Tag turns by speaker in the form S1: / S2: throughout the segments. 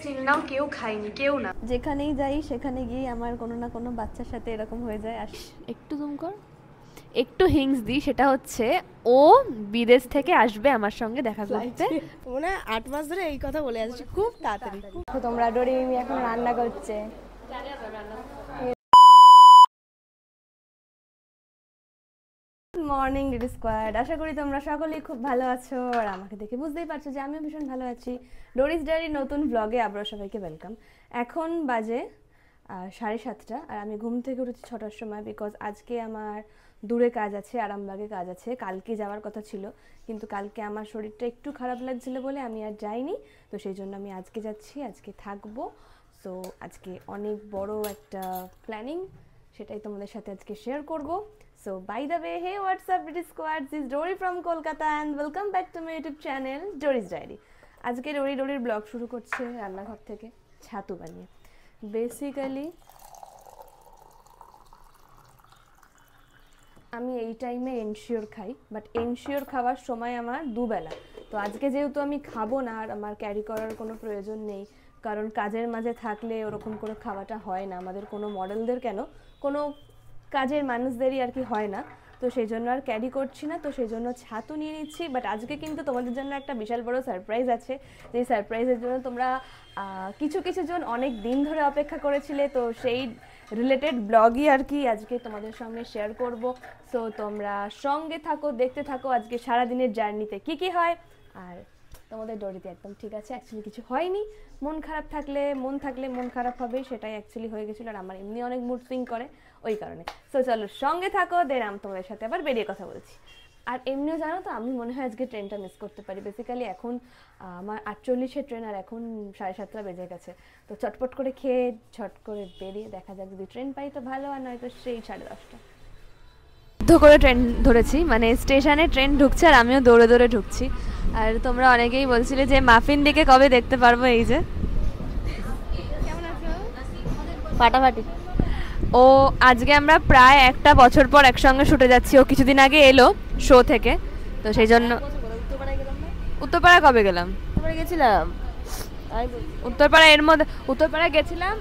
S1: Till now কেউ খায়নি, কেউ না।
S2: যেখানেই যাই সেখানে গিয়ে আমার কোনো না কোনো বাচ্চার সাথে এরকম হয়ে যায়। আর একটু জুম কর, একটু হিংস দিই, সেটা হচ্ছে ও বিদেশ থেকে আসবে আমার সঙ্গে দেখা করতে।
S3: মনে 8 মাস ধরে এই কথা বলে আসছি, খুব তাড়াতাড়ি।
S4: তোমরা ডোরি মিমি এখন রান্না করছে।
S2: মর্নিং ডিডি স্কোয়াড, আশা করি তোমরা সকলেই খুব ভালো আছো। আর আমাকে দেখে বুঝতেই পারছো যে আমিও ভীষণ ভালো আছি। ডোরিস ডায়েরির নতুন ব্লগে আবারও সবাইকে ওয়েলকাম। এখন বাজে 7:30 আর আমি ঘুম থেকে উঠেছি 6টার সময়, বিকজ আজকে আমার দূরে কাজ আছে, আরামবাগে কাজ আছে। কালকে যাওয়ার কথা ছিল, কিন্তু কালকে আমার শরীরটা একটু খারাপ লাগছিল বলে আমি আর যাইনি। তো সেই জন্য আমি আজকে যাচ্ছি, আজকে থাকবো। সো আজকে অনেক বড় একটা প্ল্যানিং, সেটাই তোমাদের সাথে আজকে শেয়ার করব। So by the way, hey what's up British squad, this is Dory from Kolkata and welcome back to my YouTube channel Dory's Diary. আজকে ডোরির ব্লগ শুরু করছে রান্নাঘর থেকে ছাতু বানিয়ে। বেসিক্যালি আমি এই টাইমে এনশিওর খাই, বাট এনশিওর খাওয়ার সময় আমার দুবেলা। তো আজকে যেহেতু আমি খাবো না আর আমার ক্যারি করার কোনো প্রয়োজন নেই, কারণ কাজের মাঝে থাকলে ওরকম করে খাওয়াটা হয় না আমাদের, কোনো মডেলদের কেন, কোনো কাজের মানুষদেরই আর কি হয় না। তো সেই জন্য আর ক্যারি করছি না, তো সেই জন্য ছাতু নিয়ে নিচ্ছি। বাট আজকে কিন্তু তোমাদের জন্য একটা বিশাল বড় সারপ্রাইজ আছে, যেই সারপ্রাইজের জন্য তোমরা কিছু জন অনেক দিন ধরে অপেক্ষা করেছিলে। তো সেই রিলেটেড ব্লগই আর কি আজকে তোমাদের সঙ্গে শেয়ার করব। সো তোমরা সঙ্গে থাকো, দেখতে থাকো আজকে সারাদিনের জার্নিতে কী হয়। আর তোমাদের ডোরিতে একদম ঠিক আছে, অ্যাকচুয়ালি কিছু হয়নি। মন থাকলে মন খারাপ হবে, সেটাই অ্যাকচুয়ালি হয়ে গেছিলো। আর আমার এমনি অনেক মুড সুইং করে, ওই কারণে। সো চলো সঙ্গে থাকো, দেন আমি তোমাদের সাথে আবার বেরিয়ে কথা বলছি। আর এমনিও জানো তো, আমি মনে হয় আজকে ট্রেনটা মিস করতে পারি। বেসিক্যালি এখন আমার 48-এর ট্রেন, আর এখন 7:30 বেজে গেছে। তো চটপট করে খেয়ে ছট করে বেরিয়ে দেখা যাক, যদি ট্রেন পাই তো ভালো, আর নয়তো সেই 10:30। করে ট্রেন ধরেছি, মানে স্টেশনে ট্রেন ঢুকছে আর আমিও দৌড়ে দৌড়ে ঢুকছি। আর তোমরা অনেকেই বলছিলে যে মাফিন দিকে কবে দেখতে পারবো। এই যে
S4: ফাটাফাটি।
S2: ও আজকে আমরা প্রায় 1 বছর পর একসঙ্গে শুটে যাচ্ছি। ও কিছুদিন আগে এলো শো থেকে, তো সেই জন্য। উত্তরপাড়া কবে গেলাম?
S4: গেছিলাম
S2: উত্তরপাড়া, এর মধ্যে উত্তরপাড়া গেছিলাম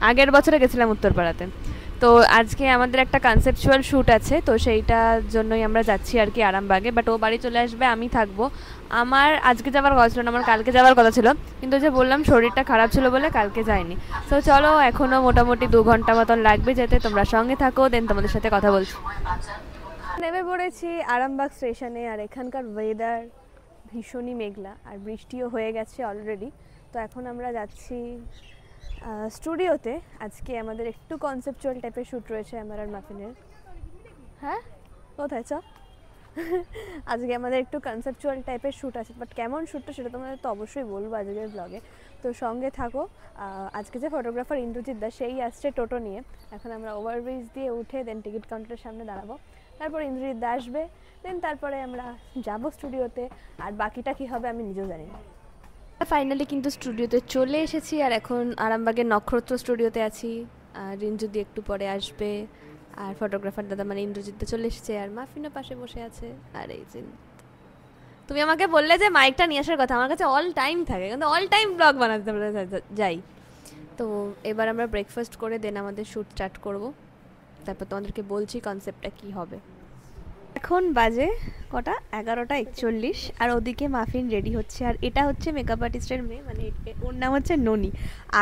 S2: আগের বছরে গেছিলাম উত্তরপাড়াতে। তো আজকে আমাদের একটা কনসেপচুয়াল শ্যুট আছে, তো সেইটার জন্যই আমরা যাচ্ছি আর কি আরামবাগে। বাট ও বাড়ি চলে আসবে, আমি থাকবো। আমার আজকে যাওয়ার কথা ছিল না, আমার কালকে যাওয়ার কথা ছিল, কিন্তু যে বললাম শরীরটা খারাপ ছিল বলে কালকে যাইনি। তো চলো, এখনও মোটামুটি 2 ঘন্টা মতন লাগবে যেতে। তোমরা সঙ্গে থাকো, দেন তোমাদের সাথে কথা বলছি। নেমে পড়েছি আরামবাগ স্টেশনে, আর এখানকার ওয়েদার ভীষণই মেঘলা, আর বৃষ্টিও হয়ে গেছে অলরেডি। তো এখন আমরা যাচ্ছি স্টুডিওতে। আজকে আমাদের একটু কনসেপচুয়াল টাইপের শ্যুট রয়েছে আমার আর মাফিনের। হ্যাঁ, কোথায় চ? আজকে আমাদের একটু কনসেপচুয়াল টাইপের শ্যুট আছে, বাট কেমন শ্যুটটা সেটা তোমাদের তো অবশ্যই বলবো আজকের ব্লগে। তো সঙ্গে থাকো। আজকে যে ফটোগ্রাফার ইন্দ্রজিৎ দা, সেই আসছে টোটো নিয়ে। এখন আমরা ওভারব্রিজ দিয়ে উঠে দেন টিকিট কাউন্টারের সামনে দাঁড়াবো। তারপর ইন্দ্রজিৎ দা আসবে, দেন তারপরে আমরা যাবো স্টুডিওতে। আর বাকিটা কী হবে আমি নিজেও জানি না। ফাইনালি কিন্তু স্টুডিওতে চলে এসেছি, আর এখন আরামবাগের নক্ষত্র স্টুডিওতে আছি। আর রিঞ্জুদি একটু পরে আসবে, আর ফটোগ্রাফার দাদা মানে ইন্দ্রজিৎ চলে এসেছে, আর মাফিনও পাশে বসে আছে। আর এই যে তুমি আমাকে বললে যে মাইকটা নিয়ে আসার কথা, আমার কাছে অল টাইম থাকে, কিন্তু অল টাইম ব্লগ বানাতে আমরা যাই। তো এবার আমরা ব্রেকফাস্ট করে দেন আমাদের শ্যুট স্টার্ট করব। তারপর তোমাদেরকে বলছি কনসেপ্টটা কী হবে। এখন বাজে কটা, 11:41, আর ওদিকে মাফিন রেডি হচ্ছে। আর এটা হচ্ছে মেকআপ আর্টিস্টের মেয়ে, মানে ওর নাম হচ্ছে ননি।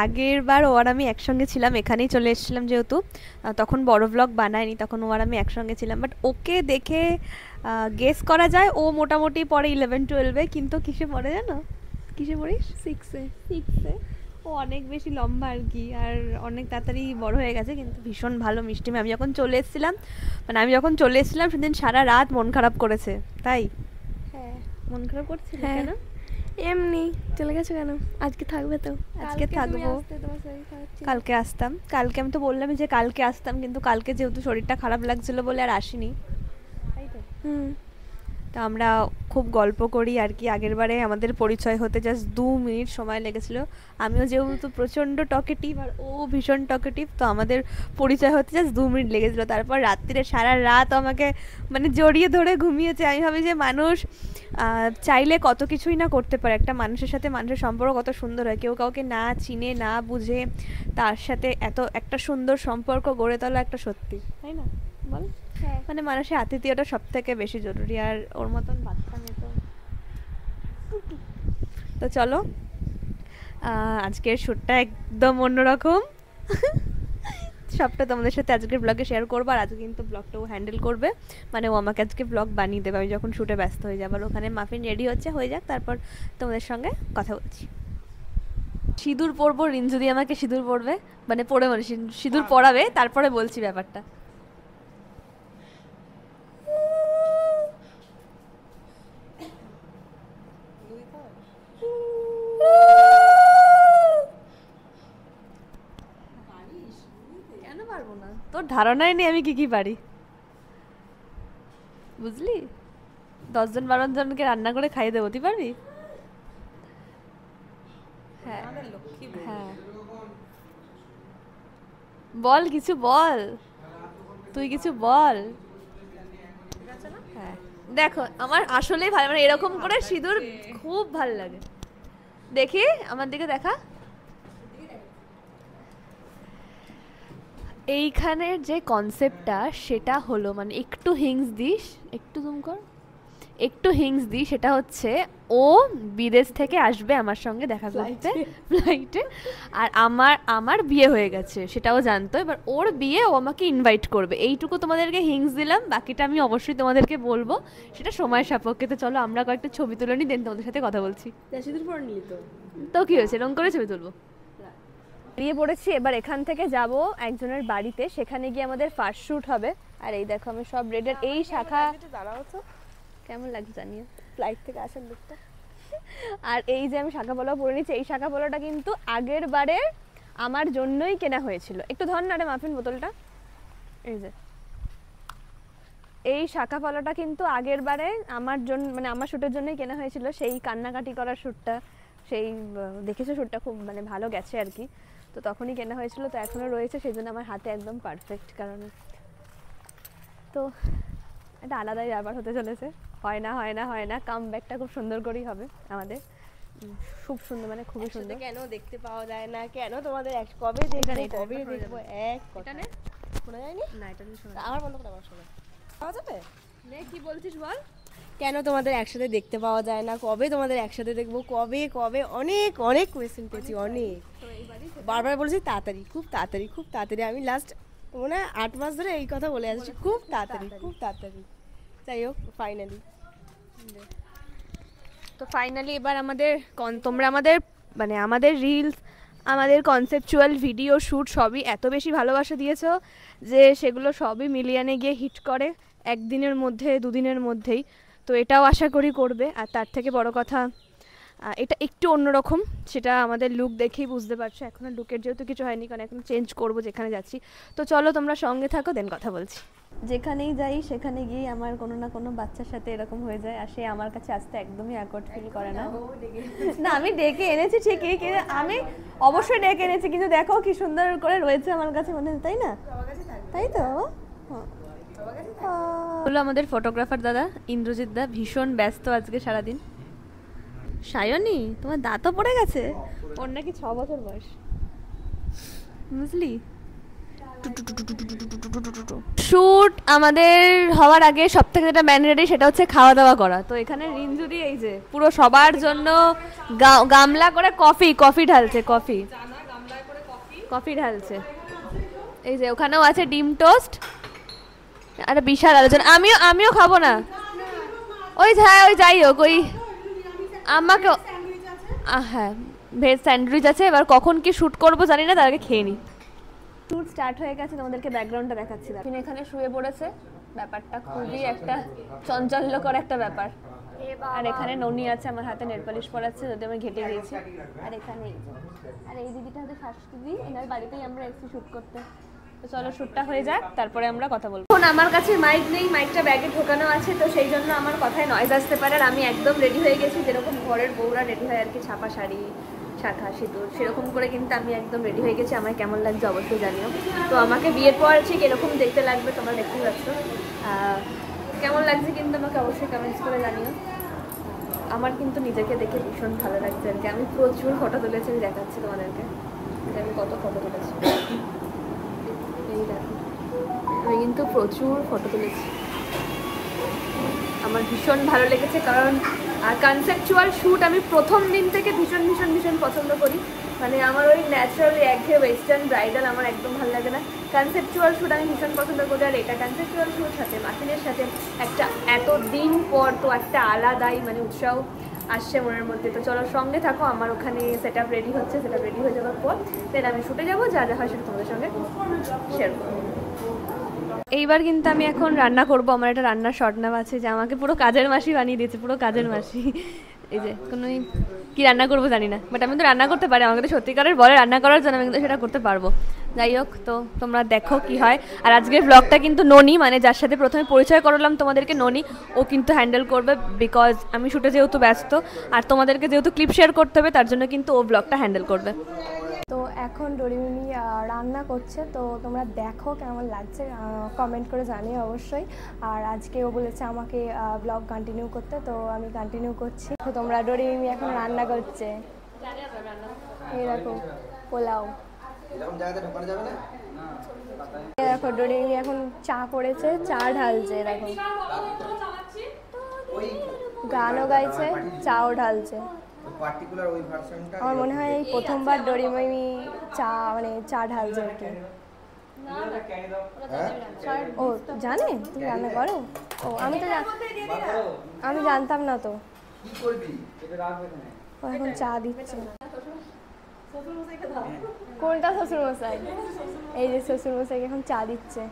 S2: আগের বার ও আর আমি একসঙ্গে ছিলাম, এখানেই চলে এসেছিলাম যেহেতু, তখন বড় ব্লগ বানায়নি, তখন ও আর আমি একসঙ্গে ছিলাম। বাট ওকে দেখে গেস করা যায় ও মোটামুটি পড়ে 11-12-এ, কিন্তু কিসে পড়ে জানো? কিসে পড়িস? 6-এ। ও অনেক বেশি লম্বা আর কি, আর অনেক তাড়াতাড়ি বড় হয়ে গেছে, কিন্তু ভীষণ ভালো মিষ্টি মেয়ে। আমি যখন চলে এসেছিলাম সেদিন সারা রাত মন খারাপ করেছে। তাই? হ্যাঁ, মন খারাপ করছিল কেন?
S4: এমনি চলে গেছে কেন? আজকে থাকবে তো?
S2: আজকে থাকবো, কালকে আসতাম। কালকে আমি তো বললাম যে কালকে আসতাম, কিন্তু কালকে যেহেতু শরীরটা খারাপ লাগছিল বলে আর আসিনি। তাই তো? তো আমরা খুব গল্প করি আর কি। আগেরবারে আমাদের পরিচয় হতে জাস্ট 2 মিনিট সময় লেগেছিল। আমিও যেহেতু প্রচণ্ড টকেটিভ আর ও ভীষণ টকেটিভ, তো আমাদের পরিচয় হতে জাস্ট 2 মিনিট লেগেছিলো। তারপর রাত্রিরে সারা রাত আমাকে মানে জড়িয়ে ধরে ঘুমিয়েছে। আমি ভাবি যে মানুষ চাইলে কত কিছুই না করতে পারে, একটা মানুষের সাথে মানুষের সম্পর্ক কত সুন্দর হয়। কেউ কাউকে না চিনে না বুঝে তার সাথে এত একটা সুন্দর সম্পর্ক গড়ে তোলা একটা সত্যি, তাই না বল? মানে মানুষের আতিথেয়তা সব থেকে বেশি জরুরি, আর ওর মতন বাচ্চা মেয়ে তো চলো আজকের শ্যুটটা একদম অন্যরকম। সবটা তোমাদের সাথে আজকের ব্লগে শেয়ার করবো। আর আজকে কিন্তু ব্লগটা ও হ্যান্ডেল করবে, মানে ও আমাকে আজকে ব্লগ বানিয়ে দেবে আমি যখন শ্যুটে ব্যস্ত হয়ে যাবো। আর ওখানে মাফিন রেডি হয়ে যাক, তারপর তোমাদের সঙ্গে কথা বলছি। সিঁদুর পরবো, রিঞ্জু দিয়ে আমাকে সিঁদুর পরবে, মানে সিঁদুর পরাবে, তারপরে বলছি ব্যাপারটা। কেন পারবো না? তোর ধারণাই নেই আমি কি পারি, বুঝলি? 10-12 জনকে রান্না করে খাইয়ে দেবো, তুই পারবি? হ্যাঁ হ্যাঁ, বল কিছু বল, তুই কিছু বল। হ্যাঁ দেখো আমার আসলেই ভালো, মানে এরকম করে সিঁদুর খুব ভালো লাগে। দেখি আমার দিকে দেখা। এইখানের যে কনসেপ্টটা সেটা হলো, মানে একটু হিংস দিস, একটু জুম কর, একটু হিংস দিই। সেটা হচ্ছে ও বিদেশ থেকে আসবে আমার সঙ্গে দেখা করতে ফ্লাইটে, আর আমার বিয়ে হয়ে গেছে সেটাও জানতো। এবার ওর বিয়ে ও আমাকে ইনভাইট করবে, এইটুকু তোমাদেরকে হিংস দিলাম। বাকিটা আমি অবশ্যই তোমাদেরকে বলবো, সেটা সময় সাপেক্ষে। তো চলো আমরা কয়েকটা ছবি তুলে নিই, দেন তোমাদের সাথে কথা বলছি। তো কি হয়েছে, এরকম করে ছবি তুলবো? বেরিয়ে পড়েছি, এবার এখান থেকে যাব একজনের বাড়িতে, সেখানে গিয়ে আমাদের ফার্স্ট শ্যুট হবে। আর এই দেখো আমি সব রেডি। এই শাখা
S3: দাঁড়াও তো,
S2: কেমন লাগছে জানিও,
S3: ফ্লাইট থেকে আসার লুকটা।
S2: আর এই যে আমি শাখা পলা পরে নিচ্ছি, এই শাখা পলাটা কিন্তু আগের বারে আমার জন্যই কেনা হয়েছিল। একটু ধর না রে মাফিন বোতলটা। এই যে এই শাখা পলাটা কিন্তু আগের বারে আমার জন্য, মানে আমার শ্যুটের জন্যই কেনা হয়েছিল। সেই কান্নাকাটি করার শ্যুটটা, সেই দেখেছো শ্যুটটা খুব মানে ভালো গেছে আর কি। তো তখনই কেনা হয়েছিল, তো এখনও রয়েছে, সেই জন্য আমার হাতে একদম পারফেক্ট। কারণ তো এটা আলাদাই ব্যাপার হতে চলেছে। হয় না কাম ব্যাকটা খুব সুন্দর করেই হবে আমাদের, খুব সুন্দর, মানে খুবই সুন্দর।
S3: কেন দেখতে পাওয়া যায় না, কেন তোমাদের কবে দেখবো এক কথা শোনা যায়নি
S2: না, এটা নিয়ে শোনা
S3: আমার বন্ধ করে আবার শোনা পাওয়া যাবে।
S2: নে কি বলছিস বল?
S3: কেন তোমাদের একসাথে দেখতে পাওয়া যায় না, কবে তোমাদের একসাথে দেখবো, কবে কবে, অনেক অনেক কোয়েশ্চেন পেয়েছি, অনেক। বারবার বলছি তাড়াতাড়ি, খুব তাড়াতাড়ি, খুব তাড়াতাড়ি। আমি লাস্ট মনে হয় 8 মাস ধরে এই কথা বলে আসছি, খুব তাড়াতাড়ি, খুব তাড়াতাড়ি। যাই হোক ফাইনালি,
S2: তো ফাইনালি এবার আমাদের তোমরা আমাদের মানে আমাদের রিলস, আমাদের কনসেপচুয়াল ভিডিও শ্যুট সবই এত বেশি ভালোবাসা দিয়েছো যে সেগুলো সবই মিলিয়ানে গিয়ে হিট করে একদিনের মধ্যে, 2 দিনের মধ্যেই। তো এটাও আশা করি করবে। আর তার থেকে বড় কথা, এটা একটু অন্যরকম, সেটা আমাদের লুক দেখেই বুঝতে পারছো। এখনও লুকের যেহেতু কিছু হয়নি, কারণ এখন চেঞ্জ করবো যেখানে যাচ্ছি। তো চলো তোমরা সঙ্গে থাকো, দেন কথা বলছি। যেখানেই যাই সেখানে গিয়ে আমার কোনো না কোনো বাচ্চার সাথে এরকম হয়ে যায়, আর সে আমার কাছে আসতে একদমই অ্যাকওয়ার্ড ফিল করে না। না আমি ডেকে এনেছি ঠিকই, কিন্তু আমি অবশ্যই ডেকে এনেছি, কিন্তু দেখো কি সুন্দর করে রয়েছে আমার কাছে, মনে হয় তাই না? তাই তো হলো আমাদের ফটোগ্রাফার দাদা ইন্দ্রজিৎ দা, ভীষণ ব্যস্ত আজকে সারাদিন। সায়নী তোমার দাঁতও পড়ে গেছে, ওর নাকি 6 বছর বয়স, বুঝলি? শ্যুট আমাদের হওয়ার আগে সব থেকে যেটা ম্যান্ডেটরি সেটা হচ্ছে খাওয়া দাওয়া করা। তো এখানে রিঞ্জুরি এই যে পুরো সবার জন্য গামলা করে কফি ঢালছে, কফি ঢালছে। এই যে ওখানেও আছে ডিম টোস্ট, আরে বিশাল আলোচনা। আমিও খাবো না, ওই যাই হোক, ওই আমাকে হ্যাঁ ভেজ স্যান্ডউইচ আছে। এবার কখন কি শ্যুট করবো জানি না, তার আগে খেয়ে নিই। শ্যুট স্টার্ট হয়ে গেছে, তোমাদেরকে ব্যাকগ্রাউন্ডটা দেখাচ্ছি। তিনি এখানে শুয়ে পড়েছে, ব্যাপারটা খুবই একটা চঞ্চল্যকর একটা ব্যাপার। আর এখানে ননি আছে, আমার হাতে নেল পালিশ পরাচ্ছে, যদি আমি ঘেটে গিয়েছি। আর এখানে আর এই দিদিটা হচ্ছে শাশুড়ি, এনার বাড়িতেই আমরা এসেছি শ্যুট করতে। তো চলো শ্যুটটা হয়ে যাক, তারপরে আমরা কথা বলবো। এখন আমার কাছে মাইক নেই, মাইকটা ব্যাগে ঢোকানো আছে, তো সেই জন্য আমার কথায় নয়েজ আসতে পারে। আর আমি একদম রেডি হয়ে গেছি, যেরকম ঘরের বউরা রেডি হয় আর কি, ছাপা শাড়ি, শাখা সিঁদুর, সেরকম করে কিন্তু আমি একদম রেডি হয়ে গেছি। আমার কেমন লাগছে অবশ্যই জানিও। তো আমাকে বিয়ের পর ঠিক এরকম দেখতে লাগবে, তোমরা দেখতেই পাচ্ছ। কেমন লাগছে কিন্তু আমাকে অবশ্যই কমেন্টস করে জানিও। আমার কিন্তু নিজেকে দেখে ভীষণ ভালো লাগছে আর কি। আমি প্রচুর ফটো তুলেছি, আমি দেখাচ্ছি তোমাদেরকে যে আমি কত ফটো তুলেছি। এই দেখো, আমি কিন্তু প্রচুর ফটো তুলেছি। আমার ভীষণ ভালো লেগেছে, কারণ কনসেপচুয়াল শ্যুট আমি প্রথম দিন থেকে ভীষণ ভীষণ ভীষণ পছন্দ করি। মানে আমার ওই ন্যাচারাল একঘেয়ে ওয়েস্টার্ন ব্রাইডাল আমার একদম ভালো লাগে না। কনসেপচুয়াল শ্যুট আমি ভীষণ পছন্দ করি। আর এটা কনসেপচুয়াল শ্যুট সাথে মাসিনের সাথে একটা এত দিন পর তো একটা আলাদাই মানে উৎসাহ আসছে মনের মধ্যে। তো চলো সঙ্গে থাকো, আমার ওখানে সেট আপ রেডি হচ্ছে। সেট আপ রেডি হয়ে যাওয়ার পর দেন আমি শুটে যাবো, যা যা হয় সেটা তোমাদের সঙ্গে শেয়ার করবো। এইবার কিন্তু আমি এখন রান্না করব। আমার একটা রান্নার শর্ট নাম আছে যে আমাকে পুরো কাজের মাসি বানিয়ে দিয়েছে, পুরো কাজের মাসি। এই যে কোনো কি রান্না করবো জানি না, বাট আমি তো রান্না করতে পারি। আমাকে তো সত্যিকারের বলে রান্না করার জন্য, আমি কিন্তু সেটা করতে পারবো। যাই হোক, তো তোমরা দেখো কি হয়। আর আজকের ব্লগটা কিন্তু ননি, মানে যার সাথে প্রথমে পরিচয় করালাম তোমাদেরকে, ননি, ও কিন্তু হ্যান্ডেল করবে। বিকজ আমি শুটে যেহেতু ব্যস্ত আর তোমাদেরকে যেহেতু ক্লিপ শেয়ার করতে হবে, তার জন্য কিন্তু ও ব্লগটা হ্যান্ডেল করবে।
S4: তো এখন ডোরিমিমি রান্না করছে, তো তোমরা দেখো কেমন লাগছে, কমেন্ট করে জানিও অবশ্যই। আর আজকে ও বলেছে আমাকে ব্লগ কন্টিনিউ করতে, তো আমি কন্টিনিউ করছি। তো তোমরা ডোরিমিমি এখন রান্না করছে। এই দেখো পোলাও। দেখো ডোরিমিমি এখন চা করেছে, চা ঢালছে। দেখো গানও গাইছে, চাও ঢালছে। আমার মনে হয় এই প্রথমবার ডোরিমিমি চা ঢালছে আর কি। ও জানে তুমি রান্না করো? ও আমি জানতাম না তো। ও এখন চা দিচ্ছে। কোনটা শ্বশুরমশাই? এই যে শ্বশুরমশাইকে এখন চা দিচ্ছে।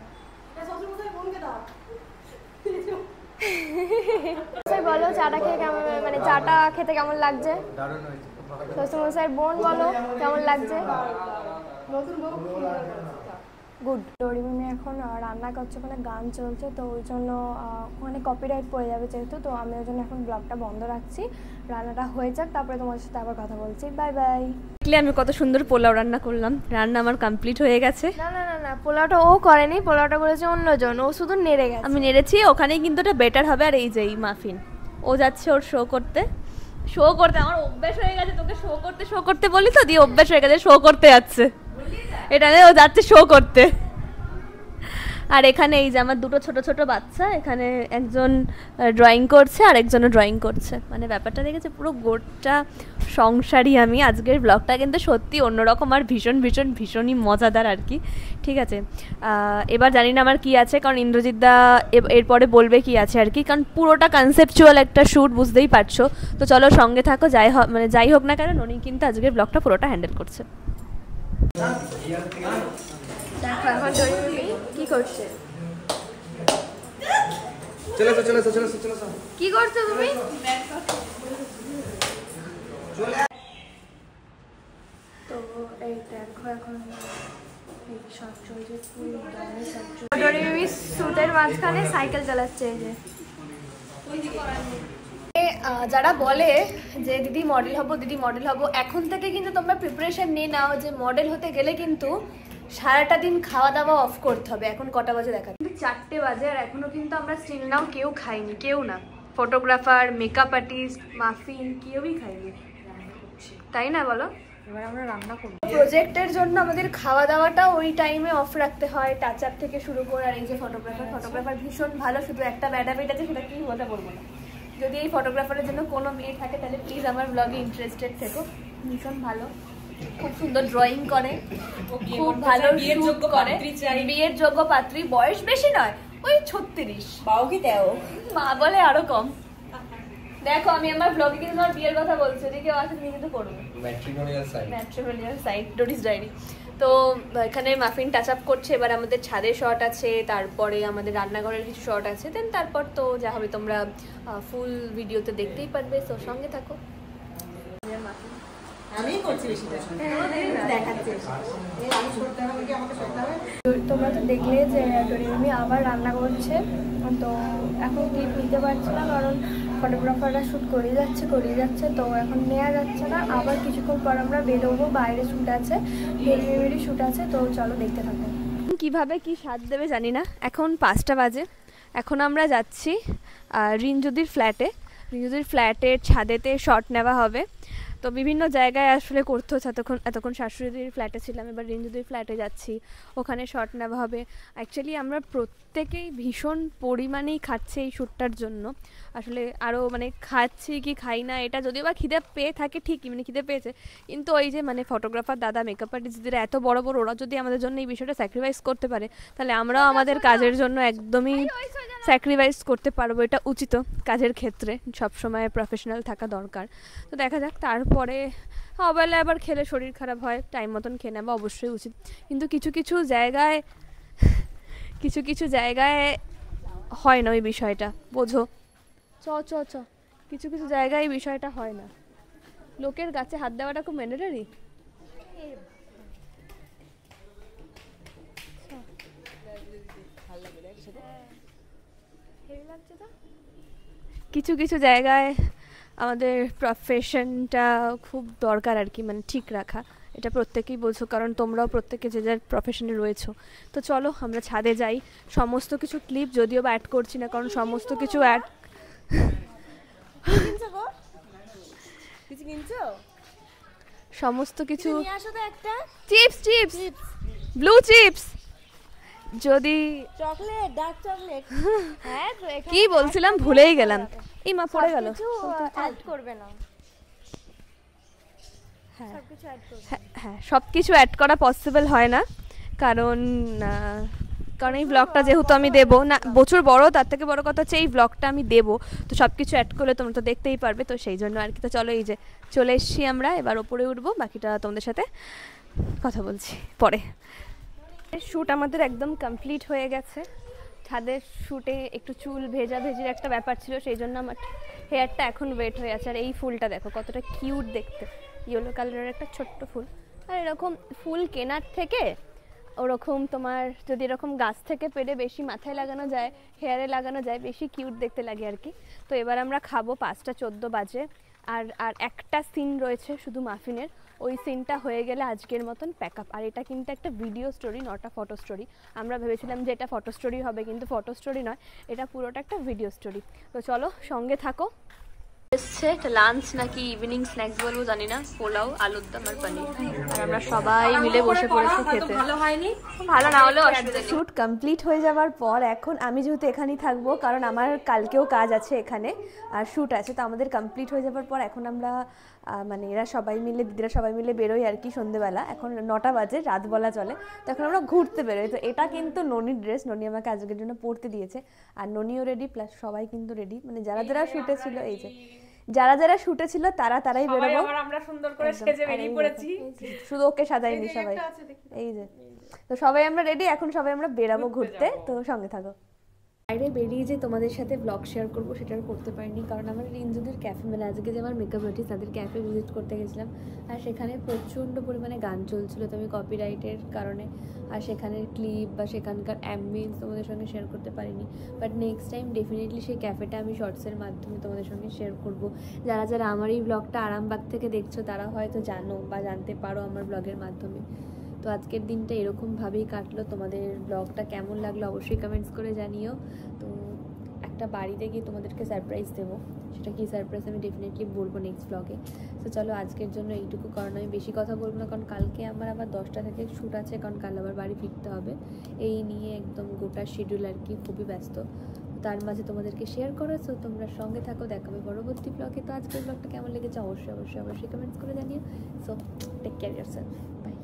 S4: বলো চাটা খেয়ে কেমন, মানে চাটা খেতে কেমন লাগছে? শ্বশুরমশাইয়ের বোন বলো কেমন লাগছে? গুড। ডোরিমিমি এখন রান্না করছে, ওখানে গান চলছে, তো ওই জন্য ওখানে কপিরাইট পড়ে যাবে যেহেতু। তো আমি ওই জন্য এখন ব্লগটা বন্ধ রাখছি, রান্নাটা হয়ে যাক, তারপরে তোমার সাথে আবার কথা বলছি। Bye bye.
S2: আমি কত সুন্দর পোলাও রান্না করলাম, রান্না আমার কমপ্লিট হয়ে গেছে।
S4: না না না না, পোলাওটা ও করেনি, পোলাওটা করেছে অন্যজন, ও শুধু নেড়ে গেছে।
S2: আমি নেড়েছি, ওখানেই কিন্তু ওটা বেটার হবে। আর এই যে এই মাফিন, ও যাচ্ছে ওর শো করতে। আমার অভ্যাস হয়ে গেছে, তোকে শো করতে বলি তো, দিয়ে অভ্যাস হয়ে গেছে, শো করতে যাচ্ছে। এটা ও যাচ্ছে শো করতে। আর এখানে এই যে আমার দুটো ছোট ছোট বাচ্চা, এখানে একজন ড্রয়িং করছে আর একজনও ড্রয়িং করছে। মানে ব্যাপারটা দেখেছে, পুরো গোটা সংসারই আমি। আজকের ব্লগটা কিন্তু সত্যি অন্যরকম আর ভীষণ ভীষণ ভীষণই মজাদার আর কি। ঠিক আছে, এবার জানি না আমার কী আছে, কারণ ইন্দ্রজিৎ দা এরপরে বলবে কি আছে আর কি, কারণ পুরোটা কনসেপচুয়াল একটা শ্যুট, বুঝতেই পারছো। তো চলো সঙ্গে থাকো, যাই হোক না কেন ননি কিন্তু আজকের ব্লগটা পুরোটা হ্যান্ডেল করছে।
S4: দেখো এখন ডোরিমিমি কি করছে। কি করছো তুমি? তো এই দেখো এখন ডোরিমিমি শ্যুটের মাঝখানে সাইকেল চালাচ্ছে। এই যে
S2: যারা বলে যে দিদি মডেল হব, এখন থেকে কিন্তু তোমরা প্রিপারেশন নিয়ে নাও যে মডেল হতে গেলে কিন্তু সারাটা দিন খাওয়া দাওয়া অফ করতে হবে। এখন কটা বাজে দেখা, 4টে বাজে, আর এখনো কিন্তু আমরা স্টিল নাও কেউ খাইনি, কেউ না, ফটোগ্রাফার, মেকআপ আর্টিস্ট, মাফিন, কেউই খাইনি, তাই না বলো? এবার আমরা রান্না করব। প্রজেক্টের জন্য আমাদের খাওয়া দাওয়াটা ওই টাইমে অফ রাখতে হয়, টাচ আপ থেকে শুরু করে। আর এই যে ফটোগ্রাফার ভীষণ ভালো, শুধু একটা ব্যাডাবিট আছে, সেটা কি বলতে বলবো না। যদি এই ফটোগ্রাফারের জন্য কোনো মেয়ে থাকে তাহলে প্লিজ আমার ব্লগে ইন্টারেস্টেড থেকো। ভীষণ ভালো, খুব সুন্দর ড্রয়িং করে, খুব ভালো শুট করে, বিয়ের যোগ্য পাত্রী, বয়স বেশি নয়, ওই 36, বাও কি দেও, মা বলে আরো কম। দেখো আমি আমার ব্লগে কিন্তু আমার বিয়ের কথা বলছি, যদি কেউ আসে তুমি কিন্তু করবে। Matrimonial site Doris diary. তো এখানে মাফিন টাচ আপ করছে, এবার আমাদের ছাদে শট আছে, তারপরে আমাদের রান্নাঘরের কিছু শট আছে, দেন তারপর তো যা হবে তোমরা ফুল ভিডিওতে দেখতেই পারবে। তো সঙ্গে থাকো।
S3: আমি করছি বেশি দেখাচ্ছি
S4: তোমরা তো দেখলে যে ডোরিমি আবার রান্না করছে, তো এখন ক্লিপ নিতে পারছি না কারণ ফটোগ্রাফাররা শ্যুট করিয়ে যাচ্ছে, তো এখন নেওয়া যাচ্ছে না। আবার কিছুক্ষণ পর আমরা বেরোবো, বাইরে শ্যুট আছে, ডেলিভারি শ্যুট আছে, তো চলো দেখতে থাকো।
S2: কিভাবে কি স্বাদ দেবে জানি না। এখন 5টা বাজে, এখন আমরা যাচ্ছি রিঞ্জুদির ফ্ল্যাটের ছাদেতে শট নেওয়া হবে। তো বিভিন্ন জায়গায় আসলে করতে হচ্ছে, এতক্ষণ শাশুড়িদের ফ্ল্যাটে ছিলাম, এবার রিঞ্জুদির ফ্ল্যাটে যাচ্ছি, ওখানে শট নেওয়া হবে। অ্যাকচুয়ালি আমরা প্রত্যেকেই ভীষণ পরিমাণেই খাচ্ছি এই শ্যুটটার জন্য। আসলে আরও মানে খাচ্ছি কি খাই না এটা যদিও বা খিদে পেয়ে থাকে ঠিকই, মানে খিদে পেয়েছে, কিন্তু ওই যে মানে ফটোগ্রাফার দাদা, মেকআপ আর্টিস্টদের এত বড় ওরা যদি আমাদের জন্য এই বিষয়টা স্যাক্রিফাইস করতে পারে, তাহলে আমরাও আমাদের কাজের জন্য একদমই স্যাক্রিফাইস করতে পারবো। এটা উচিত কাজের ক্ষেত্রে, সবসময় প্রফেশনাল থাকা দরকার। তো দেখা যাক, তারপরে অবেলা আবার খেলে শরীর খারাপ হয়, টাইম মতন খেয়ে নেওয়া অবশ্যই উচিত। কিন্তু কিছু কিছু জায়গায় হয় না ওই বিষয়টা, বোঝো। কিছু কিছু জায়গায় এই বিষয়টা হয় না। লোকের গাছে হাত দেওয়াটা খুব ম্যান্ডেটরি। কিছু কিছু জায়গায় আমাদের প্রফেশনটা খুব দরকার আর কি, মানে ঠিক রাখা। এটা প্রত্যেকেই বোঝো, কারণ তোমরাও প্রত্যেকে যে যার প্রফেশনে রয়েছো। তো চলো আমরা ছাদে যাই। সমস্ত কিছু ক্লিপ যদিও বা অ্যাড করছি না, কারণ সমস্ত কিছু চিপস ব্লু চিপস, যদি
S3: চকলেট, ডার্ক চকলেট।
S2: কি বলছিলাম ভুলেই গেলাম, এই মা পড়ে গেল।
S4: অ্যাড করবে না,
S2: হ্যাঁ সব কিছু অ্যাড করা পসিবল হয় না, কারণ এই ব্লগটা যেহেতু আমি দেবো না, বছর বড়, তার থেকে বড় কথা হচ্ছে এই ব্লগটা আমি দেবো, তো সব কিছু অ্যাড করলে তোমরা তো দেখতেই পারবে। তো সেই জন্য আর কি। তো চলো, এই যে চলে এসছি আমরা, এবার ওপরে উঠবো, বাকিটা তোমাদের সাথে কথা বলছি পরে। শ্যুট আমাদের একদম কমপ্লিট হয়ে গেছে। ছাদের শ্যুটে একটু চুল ভেজির একটা ব্যাপার ছিল, সেই জন্য আমার হেয়ারটা এখন ওয়েট হয়ে আছে। আর এই ফুলটা দেখো কতটা কিউট দেখতে, ইয়েলো কালারের একটা ছোট্ট ফুল। আর এরকম ফুল কেনার থেকে ওরকম তোমার যদি এরকম গাছ থেকে পেড়ে বেশি মাথায় লাগানো যায়, হেয়ারে লাগানো যায়, বেশি কিউট দেখতে লাগে আর কি। তো এবার আমরা খাবো, 5:14 বাজে। আর একটা সিন রয়েছে শুধু মাফিনের, ওই সিনটা হয়ে গেলে আজকের মতন প্যাক আপ। আর এটা কিন্তু একটা video story, not a photo story. আমরা ভেবেছিলাম যে এটা ফটো স্টোরি হবে, কিন্তু ফটো স্টোরি নয়, এটা পুরোটা একটা ভিডিও স্টোরি। তো চলো সঙ্গে থাকো। এসছে এটা লাঞ্চ নাকি ইভিনিং স্ন্যাক্স বলবো জানি না, পোলাও, আলুর দম আর পনির। আর আমরা সবাই মিলে বসে পড়েছি খেতে। ভালো না হলেও অসুবিধা নেই। শ্যুট কমপ্লিট হয়ে যাওয়ার পর এখন আমি যেহেতু এখানেই থাকবো, কারণ আমার কালকেও কাজ আছে এখানে আর শ্যুট আছে, তো আমাদের কমপ্লিট হয়ে যাওয়ার পর এখন আমরা মানে দিদিরা সবাই মিলে বেরোই আর কি সন্ধ্যেবেলা। এখন 9টা বাজে, রাত বলা চলে। তো এখন আমরা ঘুরতে বেরোই। তো এটা কিন্তু ননির ড্রেস, ননি আমাকে আজকের জন্য পরতে দিয়েছে। আর ননিও রেডি, প্লাস সবাই কিন্তু রেডি, মানে যারা শ্যুটে ছিল, এই যে যারা শ্যুটে ছিল তারাই বেরোবো।
S3: আমরা সুন্দর করে সেজে বেরিয়ে পড়েছি,
S2: শুধু ওকে সাজাইনি সবাই, এই যে। তো সবাই আমরা রেডি, এখন সবাই আমরা বেরাবো ঘুরতে, তো সঙ্গে থাকো। বাইরে বেরিয়ে যে তোমাদের সাথে ব্লগ শেয়ার করবো সেটা আর করতে পারিনি, কারণ আমার রিঞ্জুদের ক্যাফে, মানে আজকে যে আমার মেকআপ আর্টিস্ট তাদের ক্যাফে ভিজিট করতে গেছিলাম, আর সেখানে প্রচণ্ড পরিমাণে গান চলছিল, তো আমি কপিরাইটের কারণে আর সেখানের ক্লিপ বা সেখানকার অ্যাম্বিয়েন্স তোমাদের সঙ্গে শেয়ার করতে পারিনি। বাট নেক্সট টাইম ডেফিনেটলি সেই ক্যাফেটা আমি শর্টসের মাধ্যমে তোমাদের সঙ্গে শেয়ার করব। যারা আমার এই ব্লগটা আরামবাগ থেকে দেখছো তারা হয়তো জানো বা জানতে পারো আমার ব্লগের মাধ্যমে। তো আজকের দিনটা এরকমভাবেই কাটলো। তোমাদের ব্লগটা কেমন লাগলো অবশ্যই কমেন্টস করে জানিও। তো একটা বাড়িতে গিয়ে তোমাদেরকে সারপ্রাইজ দেবো, সেটা কি সারপ্রাইজ আমি ডেফিনেটলি বলবো নেক্সট ব্লগে। তো চলো আজকের জন্য এইটুকু, কারণ আমি বেশি কথা বলবো না, কারণ কালকে আমার আবার 10টা থেকে শ্যুট আছে, কারণ কাল আবার বাড়ি ফিরতে হবে। এই নিয়ে একদম গোটা শিডিউল আর কি, খুবই ব্যস্ত। তার মাঝে তোমাদেরকে শেয়ার করো, সো তোমরা সঙ্গে থাকো, দেখাবে পরবর্তী ব্লগে। তো আজকের ব্লগটা কেমন লেগেছে অবশ্যই কমেন্টস করে জানিও। So take care yourself, by.